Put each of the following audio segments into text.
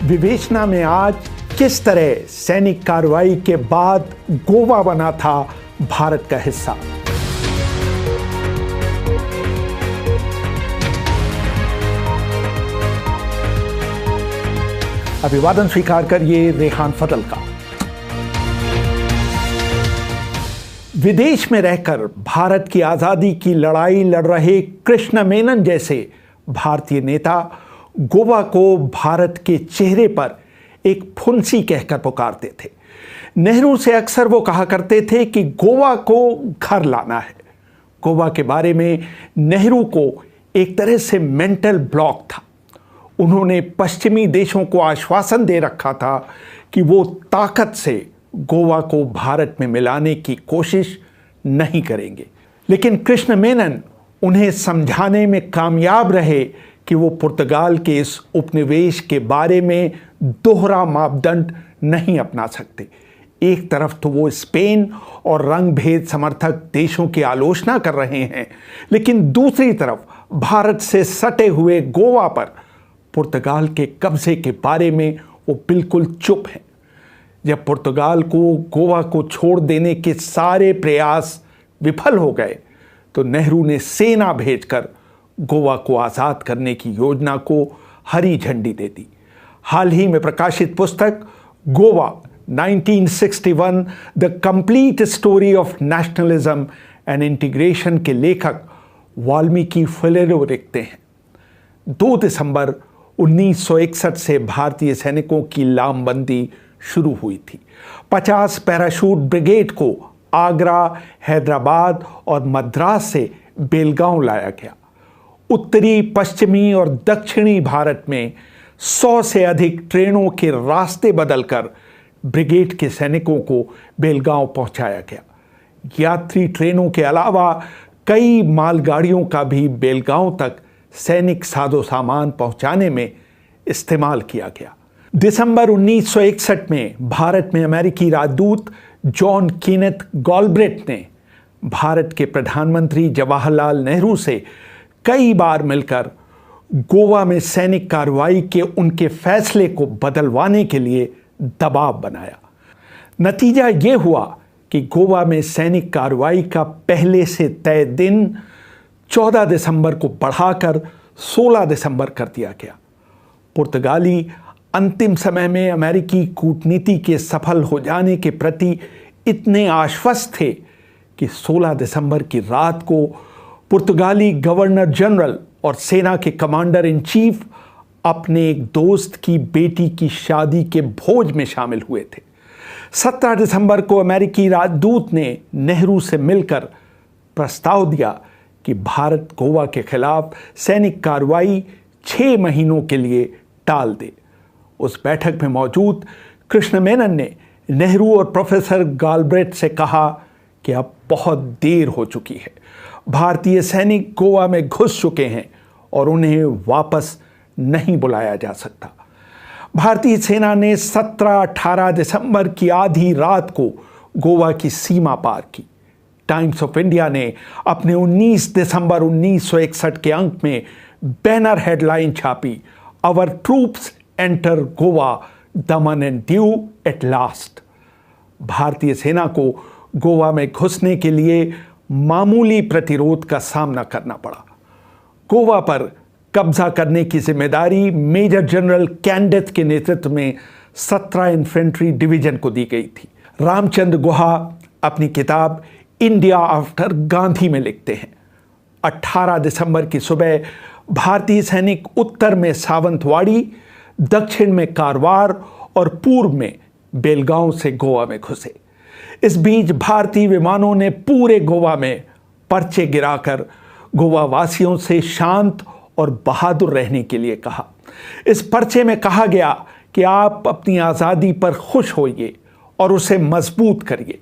विवेचना में आज किस तरह सैनिक कार्रवाई के बाद गोवा बना था भारत का हिस्सा। अभिवादन स्वीकार करिए रेहान फजल का। विदेश में रहकर भारत की आजादी की लड़ाई लड़ रहे कृष्ण मेनन जैसे भारतीय नेता गोवा को भारत के चेहरे पर एक फुंसी कहकर पुकारते थे। नेहरू से अक्सर वो कहा करते थे कि गोवा को घर लाना है। गोवा के बारे में नेहरू को एक तरह से मेंटल ब्लॉक था। उन्होंने पश्चिमी देशों को आश्वासन दे रखा था कि वो ताकत से गोवा को भारत में मिलाने की कोशिश नहीं करेंगे, लेकिन कृष्ण मेनन उन्हें समझाने में कामयाब रहे कि वो पुर्तगाल के इस उपनिवेश के बारे में दोहरा मापदंड नहीं अपना सकते। एक तरफ तो वो स्पेन और रंग भेद समर्थक देशों की आलोचना कर रहे हैं, लेकिन दूसरी तरफ भारत से सटे हुए गोवा पर पुर्तगाल के कब्जे के बारे में वो बिल्कुल चुप हैं। जब पुर्तगाल को गोवा को छोड़ देने के सारे प्रयास विफल हो गए तो नेहरू ने सेना भेजकर गोवा को आज़ाद करने की योजना को हरी झंडी दे दी। हाल ही में प्रकाशित पुस्तक Goa 1961 the complete story of nationalism and integration के लेखक वाल्मीकि फुलेरो लिखते हैं, 2 दिसंबर 1961 से भारतीय सैनिकों की लामबंदी शुरू हुई थी। 50 पैराशूट ब्रिगेड को आगरा, हैदराबाद और मद्रास से बेलगांव लाया गया। उत्तरी, पश्चिमी और दक्षिणी भारत में 100 से अधिक ट्रेनों के रास्ते बदलकर ब्रिगेड के सैनिकों को बेलगांव पहुंचाया गया। यात्री ट्रेनों के अलावा कई मालगाड़ियों का भी बेलगांव तक सैनिक साजो सामान पहुंचाने में इस्तेमाल किया गया। दिसंबर 1961 में भारत में अमेरिकी राजदूत जॉन केनेथ गॉलब्रेट ने भारत के प्रधानमंत्री जवाहरलाल नेहरू से कई बार मिलकर गोवा में सैनिक कार्रवाई के उनके फैसले को बदलवाने के लिए दबाव बनाया। नतीजा ये हुआ कि गोवा में सैनिक कार्रवाई का पहले से तय दिन 14 दिसंबर को बढ़ाकर 16 दिसंबर कर दिया गया। पुर्तगाली अंतिम समय में अमेरिकी कूटनीति के सफल हो जाने के प्रति इतने आश्वस्त थे कि 16 दिसंबर की रात को पुर्तगाली गवर्नर जनरल और सेना के कमांडर इन चीफ अपने एक दोस्त की बेटी की शादी के भोज में शामिल हुए थे। 17 दिसंबर को अमेरिकी राजदूत ने नेहरू से मिलकर प्रस्ताव दिया कि भारत गोवा के खिलाफ सैनिक कार्रवाई 6 महीनों के लिए टाल दे। उस बैठक में मौजूद कृष्ण मेनन ने नेहरू और प्रोफेसर गॉलब्रेट से कहा कि अब बहुत देर हो चुकी है। भारतीय सैनिक गोवा में घुस चुके हैं और उन्हें वापस नहीं बुलाया जा सकता। भारतीय सेना ने 17-18 दिसंबर की आधी रात को गोवा की सीमा पार की। टाइम्स ऑफ इंडिया ने अपने 19 दिसंबर 1961 के अंक में बैनर हेडलाइन छापी, our troops enter Goa, Daman and Diu at last. भारतीय सेना को गोवा में घुसने के लिए मामूली प्रतिरोध का सामना करना पड़ा। गोवा पर कब्जा करने की जिम्मेदारी मेजर जनरल कैंडेथ के नेतृत्व में 17 इन्फेंट्री डिवीजन को दी गई थी। रामचंद्र गुहा अपनी किताब इंडिया आफ्टर गांधी में लिखते हैं, 18 दिसंबर की सुबह भारतीय सैनिक उत्तर में सावंतवाड़ी, दक्षिण में कारवार और पूर्व में बेलगांव से गोवा में घुसे। इस बीच भारतीय विमानों ने पूरे गोवा में पर्चे गिराकर गोवा वासियों से शांत और बहादुर रहने के लिए कहा। इस पर्चे में कहा गया कि आप अपनी आज़ादी पर खुश होइए और उसे मजबूत करिए।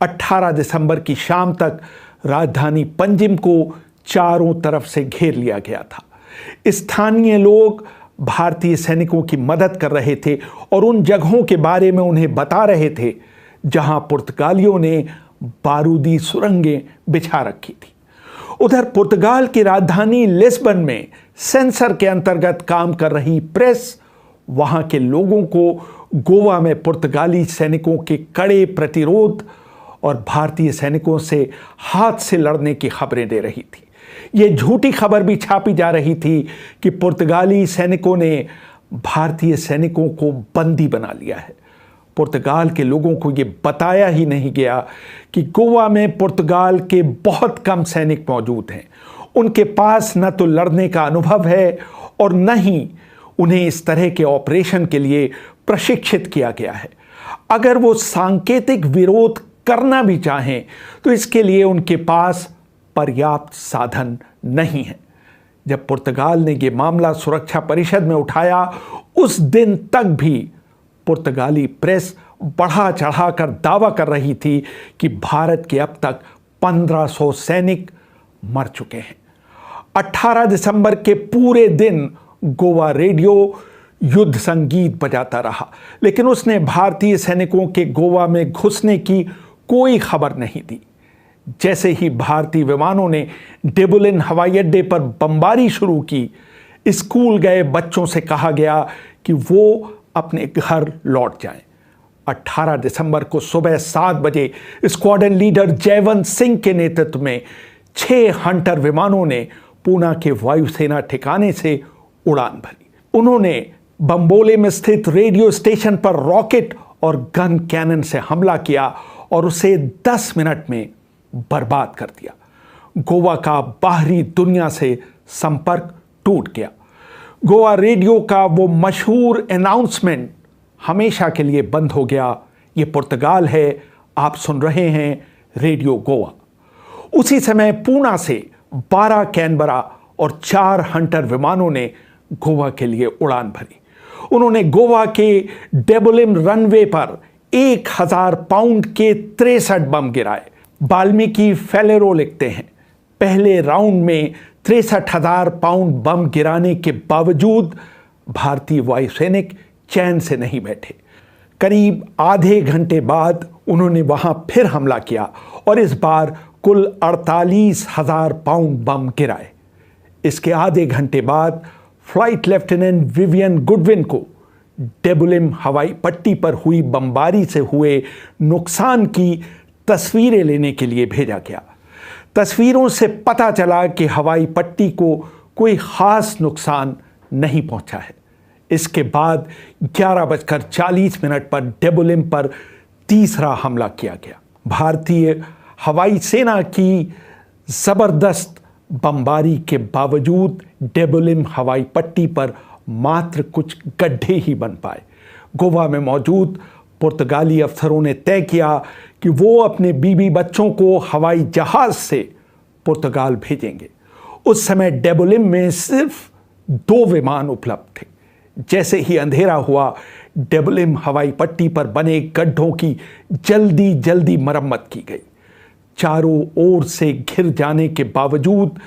18 दिसंबर की शाम तक राजधानी पंजिम को चारों तरफ से घेर लिया गया था। स्थानीय लोग भारतीय सैनिकों की मदद कर रहे थे और उन जगहों के बारे में उन्हें बता रहे थे जहां पुर्तगालियों ने बारूदी सुरंगें बिछा रखी थी। उधर पुर्तगाल की राजधानी लिस्बन में सेंसर के अंतर्गत काम कर रही प्रेस वहां के लोगों को गोवा में पुर्तगाली सैनिकों के कड़े प्रतिरोध और भारतीय सैनिकों से हाथ से लड़ने की खबरें दे रही थी। यह झूठी खबर भी छापी जा रही थी कि पुर्तगाली सैनिकों ने भारतीय सैनिकों को बंदी बना लिया है। पुर्तगाल के लोगों को यह बताया ही नहीं गया कि गोवा में पुर्तगाल के बहुत कम सैनिक मौजूद हैं। उनके पास न तो लड़ने का अनुभव है और न ही उन्हें इस तरह के ऑपरेशन के लिए प्रशिक्षित किया गया है। अगर वो सांकेतिक विरोध करना भी चाहें तो इसके लिए उनके पास पर्याप्त साधन नहीं है। जब पुर्तगाल ने यह मामला सुरक्षा परिषद में उठाया, उस दिन तक भी पुर्तगाली प्रेस बढ़ा चढ़ाकर दावा कर रही थी कि भारत के अब तक 1500 सैनिक मर चुके हैं। 18 दिसंबर के पूरे दिन गोवा रेडियो युद्ध संगीत बजाता रहा, लेकिन उसने भारतीय सैनिकों के गोवा में घुसने की कोई खबर नहीं दी। जैसे ही भारतीय विमानों ने डेबुलिन हवाई अड्डे पर बमबारी शुरू की, स्कूल गए बच्चों से कहा गया कि वो अपने घर लौट जाएं। 18 दिसंबर को सुबह 7 बजे स्क्वाड्रन लीडर जयवंत सिंह के नेतृत्व में 6 हंटर विमानों ने पूना के वायुसेना ठिकाने से उड़ान भरी। उन्होंने बम्बोले में स्थित रेडियो स्टेशन पर रॉकेट और गन कैनन से हमला किया और उसे 10 मिनट में बर्बाद कर दिया। गोवा का बाहरी दुनिया से संपर्क टूट गया। गोवा रेडियो का वो मशहूर अनाउंसमेंट हमेशा के लिए बंद हो गया, ये पुर्तगाल है, आप सुन रहे हैं रेडियो गोवा। उसी समय पूना से 12 कैनबरा और 4 हंटर विमानों ने गोवा के लिए उड़ान भरी। उन्होंने गोवा के डेबुलिम रनवे पर 1000 पाउंड के 63 बम गिराए। वाल्मीकि फेलेरो लिखते हैं, पहले राउंड में 63,000 पाउंड बम गिराने के बावजूद भारतीय वायुसैनिक चैन से नहीं बैठे। करीब आधे घंटे बाद उन्होंने वहां फिर हमला किया और इस बार कुल 48,000 पाउंड बम गिराए। इसके आधे घंटे बाद फ्लाइट लेफ्टिनेंट विवियन गुडविन को डेबुलिम हवाई पट्टी पर हुई बमबारी से हुए नुकसान की तस्वीरें लेने के लिए भेजा गया। तस्वीरों से पता चला कि हवाई पट्टी को कोई खास नुकसान नहीं पहुंचा है। इसके बाद 11:40 पर डेबुलिम पर तीसरा हमला किया गया। भारतीय हवाई सेना की जबरदस्त बमबारी के बावजूद डेबुलिम हवाई पट्टी पर मात्र कुछ गड्ढे ही बन पाए। गोवा में मौजूद पुर्तगाली अफसरों ने तय किया कि वो अपने बीबी बच्चों को हवाई जहाज से पुर्तगाल भेजेंगे। उस समय डेबुलिम में सिर्फ 2 विमान उपलब्ध थे। जैसे ही अंधेरा हुआ, डेबुलिम हवाई पट्टी पर बने गड्ढों की जल्दी जल्दी मरम्मत की गई। चारों ओर से घिर जाने के बावजूद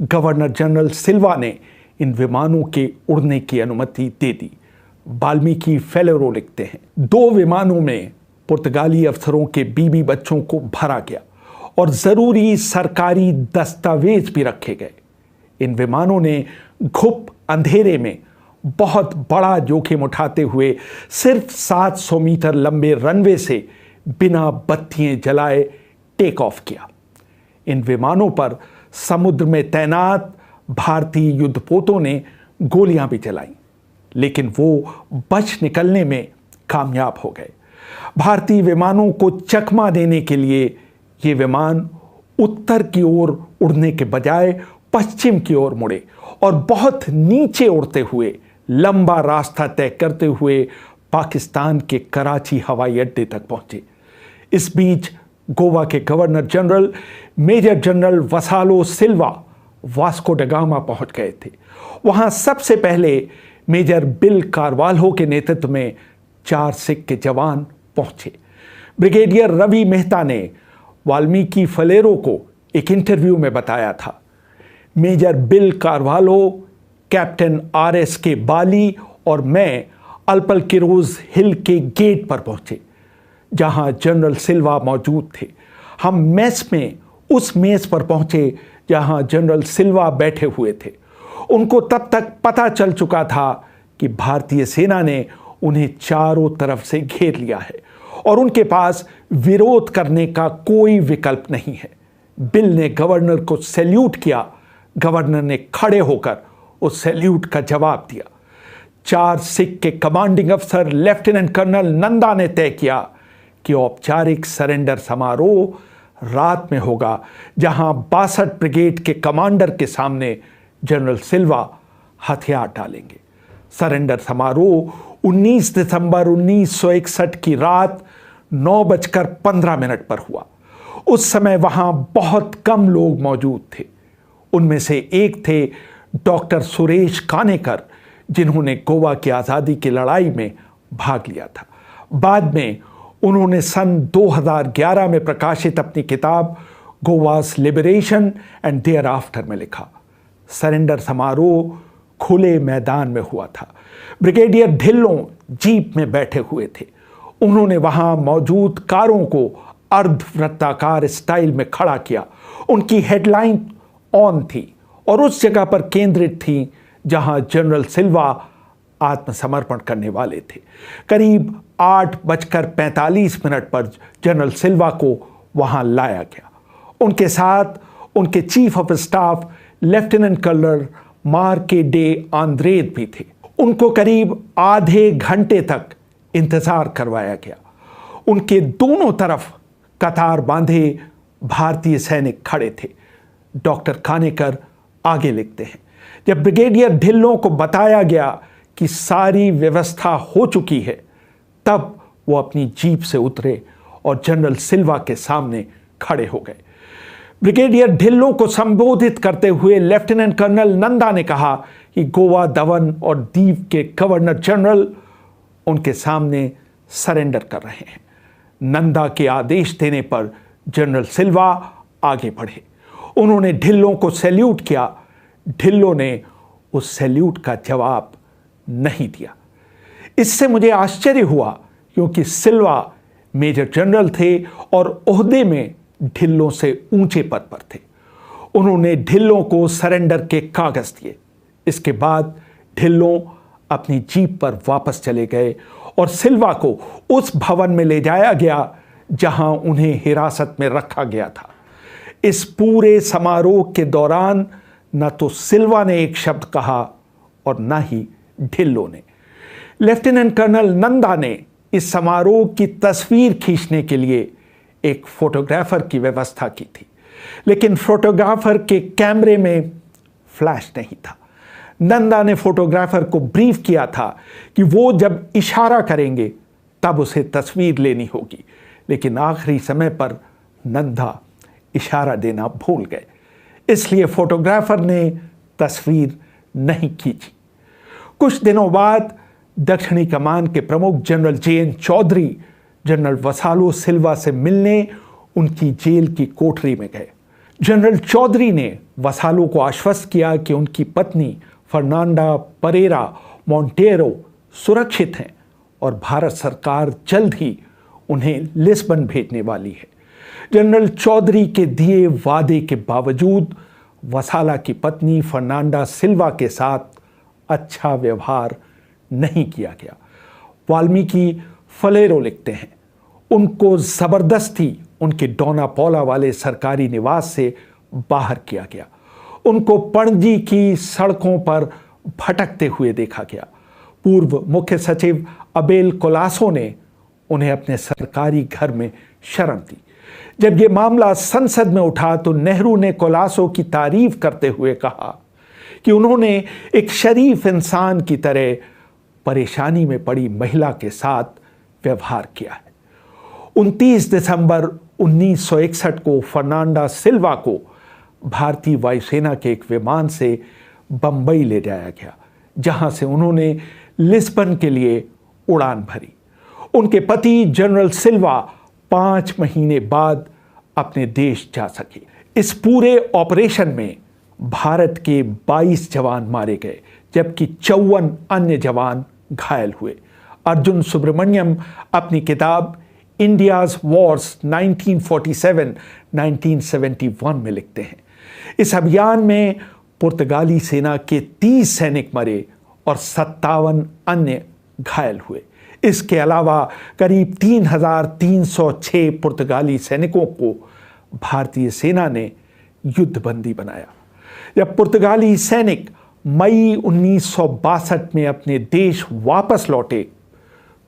गवर्नर जनरल सिल्वा ने इन विमानों के उड़ने की अनुमति दे दी। वाल्मीकि फेलेरो लिखते हैं, 2 विमानों में पुर्तगाली अफसरों के बीबी बच्चों को भरा गया और जरूरी सरकारी दस्तावेज भी रखे गए। इन विमानों ने घुप अंधेरे में बहुत बड़ा जोखिम उठाते हुए सिर्फ 700 मीटर लंबे रनवे से बिना बत्तियां जलाए टेक ऑफ किया। इन विमानों पर समुद्र में तैनात भारतीय युद्धपोतों ने गोलियां भी चलाईं, लेकिन वो बच निकलने में कामयाब हो गए। भारतीय विमानों को चकमा देने के लिए ये विमान उत्तर की ओर उड़ने के बजाय पश्चिम की ओर मुड़े और बहुत नीचे उड़ते हुए लंबा रास्ता तय करते हुए पाकिस्तान के कराची हवाई अड्डे तक पहुंचे। इस बीच गोवा के गवर्नर जनरल मेजर जनरल वसालो सिल्वा वास्को ड गामा पहुंच गए थे। वहां सबसे पहले मेजर बिल कारवाल्हो के नेतृत्व में 4 सिख के जवान पहुंचे। ब्रिगेडियर रवि मेहता ने वाल्मीकि फेलेरो को एक इंटरव्यू में बताया था, major Bill Carvalho, captain RS के बाली और मैं अल्पल किरोज हिल के गेट पर पहुंचे जहां जनरल सिल्वा मौजूद थे। हम मेस में उस मेज पर पहुंचे जहां जनरल सिल्वा बैठे हुए थे। उनको तब तक पता चल चुका था कि भारतीय सेना ने उन्हें चारों तरफ से घेर लिया है और उनके पास विरोध करने का कोई विकल्प नहीं है। बिल ने गवर्नर को सैल्यूट किया। गवर्नर ने खड़े होकर उस सैल्यूट का जवाब दिया। 4 सिख के कमांडिंग अफसर लेफ्टिनेंट कर्नल नंदा ने तय किया कि औपचारिक सरेंडर समारोह रात में होगा, जहां 62 ब्रिगेड के कमांडर के सामने जनरल सिल्वा हथियार डालेंगे। सरेंडर समारोह 19 दिसंबर 1961 की रात 9:15 पर हुआ। उस समय वहां बहुत कम लोग मौजूद थे। उनमें से एक थे डॉक्टर सुरेश कानेकर, जिन्होंने गोवा की आज़ादी की लड़ाई में भाग लिया था। बाद में उन्होंने सन 2011 में प्रकाशित अपनी किताब Goa's liberation and thereafter में लिखा। सरेंडर समारोह खुले मैदान में हुआ था। ब्रिगेडियर ढिल्लों जीप में बैठे हुए थे। उन्होंने वहां मौजूद कारों को अर्धवृत्ताकार स्टाइल में खड़ा किया। उनकी हेडलाइन ऑन थी और उस जगह पर केंद्रित थी जहां जनरल सिल्वा आत्मसमर्पण करने वाले थे। करीब 8:45 पर जनरल सिल्वा को वहां लाया गया। उनके साथ उनके chief of staff lieutenant colonel Marques de Andrade भी थे। उनको करीब आधे घंटे तक इंतजार करवाया गया। उनके दोनों तरफ कतार बांधे भारतीय सैनिक खड़े थे। डॉक्टर कानेकर आगे लिखते हैं, जब ब्रिगेडियर ढिल्लों को बताया गया कि सारी व्यवस्था हो चुकी है, तब वो अपनी जीप से उतरे और जनरल सिल्वा के सामने खड़े हो गए। ब्रिगेडियर ढिल्लों को संबोधित करते हुए लेफ्टिनेंट कर्नल नंदा ने कहा कि गोवा, दमन और दीव के गवर्नर जनरल उनके सामने सरेंडर कर रहे हैं। नंदा के आदेश देने पर जनरल सिल्वा आगे बढ़े। उन्होंने ढिल्लों को सैल्यूट किया। ढिल्लों ने उस सैल्यूट का जवाब नहीं दिया। इससे मुझे आश्चर्य हुआ, क्योंकि सिल्वा मेजर जनरल थे और ओहदे में ढिल्लों से ऊंचे पद पर थे। उन्होंने ढिल्लों को सरेंडर के कागज दिए। इसके बाद ढिल्लों अपनी जीप पर वापस चले गए और सिल्वा को उस भवन में ले जाया गया जहां उन्हें हिरासत में रखा गया था। इस पूरे समारोह के दौरान न तो सिल्वा ने एक शब्द कहा और न ही ढिल्लों ने। लेफ्टिनेंट कर्नल नंदा ने इस समारोह की तस्वीर खींचने के लिए एक फोटोग्राफर की व्यवस्था की थी, लेकिन फोटोग्राफर के कैमरे में फ्लैश नहीं था। नंदा ने फोटोग्राफर को ब्रीफ किया था कि वो जब इशारा करेंगे तब उसे तस्वीर लेनी होगी, लेकिन आखिरी समय पर नंदा इशारा देना भूल गए, इसलिए फोटोग्राफर ने तस्वीर नहीं खींची। कुछ दिनों बाद दक्षिणी कमान के प्रमुख जनरल JN चौधरी जनरल वसालो सिल्वा से मिलने उनकी जेल की कोठरी में गए। जनरल चौधरी ने वसालो को आश्वस्त किया कि उनकी पत्नी फर्नांडा परेरा मोंटेरो सुरक्षित हैं और भारत सरकार जल्द ही उन्हें लिस्बन भेजने वाली है। जनरल चौधरी के दिए वादे के बावजूद वसाला की पत्नी फर्नांडा सिल्वा के साथ अच्छा व्यवहार नहीं किया गया। वाल्मीकि फलेरो लिखते हैं, उनको जबरदस्ती उनके डोना पौला वाले सरकारी निवास से बाहर किया गया। उनको पणजी की सड़कों पर भटकते हुए देखा गया। पूर्व मुख्य सचिव अबेल कोलासो ने उन्हें अपने सरकारी घर में शरण दी। जब यह मामला संसद में उठा तो नेहरू ने कोलासो की तारीफ करते हुए कहा कि उन्होंने एक शरीफ इंसान की तरह परेशानी में पड़ी महिला के साथ व्यवहार किया है। 29 दिसंबर 1961 को फर्नांडा सिल्वा को भारतीय वायुसेना के एक विमान से बंबई ले जाया गया, जहां से उन्होंने लिस्बन के लिए उड़ान भरी। उनके पति जनरल सिल्वा 5 महीने बाद अपने देश जा सके। इस पूरे ऑपरेशन में भारत के 22 जवान मारे गए, जबकि 54 अन्य जवान घायल हुए। अर्जुन सुब्रमण्यम अपनी किताब इंडियाज वॉर्स 1947-1971 में लिखते हैं, इस अभियान में पुर्तगाली सेना के 30 सैनिक मरे और 57 अन्य घायल हुए। इसके अलावा करीब 3,306 पुर्तगाली सैनिकों को भारतीय सेना ने युद्धबंदी बनाया। जब पुर्तगाली सैनिक मई 1962 में अपने देश वापस लौटे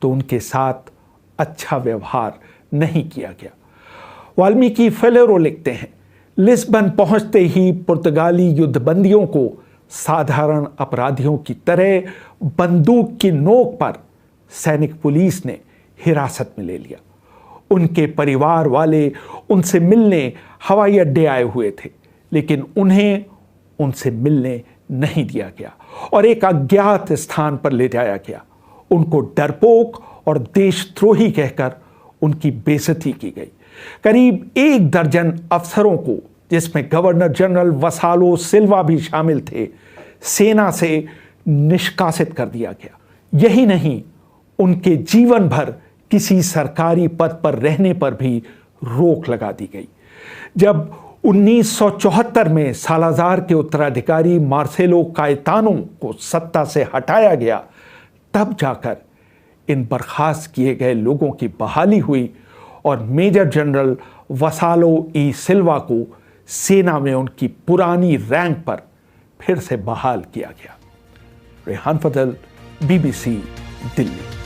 तो उनके साथ अच्छा व्यवहार नहीं किया गया। वाल्मीकि फेलेरो लिखते हैं, लिस्बन पहुंचते ही पुर्तगाली युद्धबंदियों को साधारण अपराधियों की तरह बंदूक की नोक पर सैनिक पुलिस ने हिरासत में ले लिया। उनके परिवार वाले उनसे मिलने हवाई अड्डे आए हुए थे, लेकिन उन्हें उनसे मिलने नहीं दिया गया और एक अज्ञात स्थान पर ले जाया गया। उनको डरपोक और देशद्रोही कहकर उनकी बेइज्जती की गई। करीब 1 दर्जन अफसरों को, जिसमें गवर्नर जनरल वसालो सिल्वा भी शामिल थे, सेना से निष्कासित कर दिया गया। यही नहीं, उनके जीवन भर किसी सरकारी पद पर रहने पर भी रोक लगा दी गई। जब 1974 में सालाजार के उत्तराधिकारी मार्सेलो कायतानो को सत्ता से हटाया गया, तब जाकर इन बर्खास्त किए गए लोगों की बहाली हुई और मेजर जनरल वसालो ई सिल्वा को सेना में उनकी पुरानी रैंक पर फिर से बहाल किया गया। रेहान फजल, BBC, दिल्ली।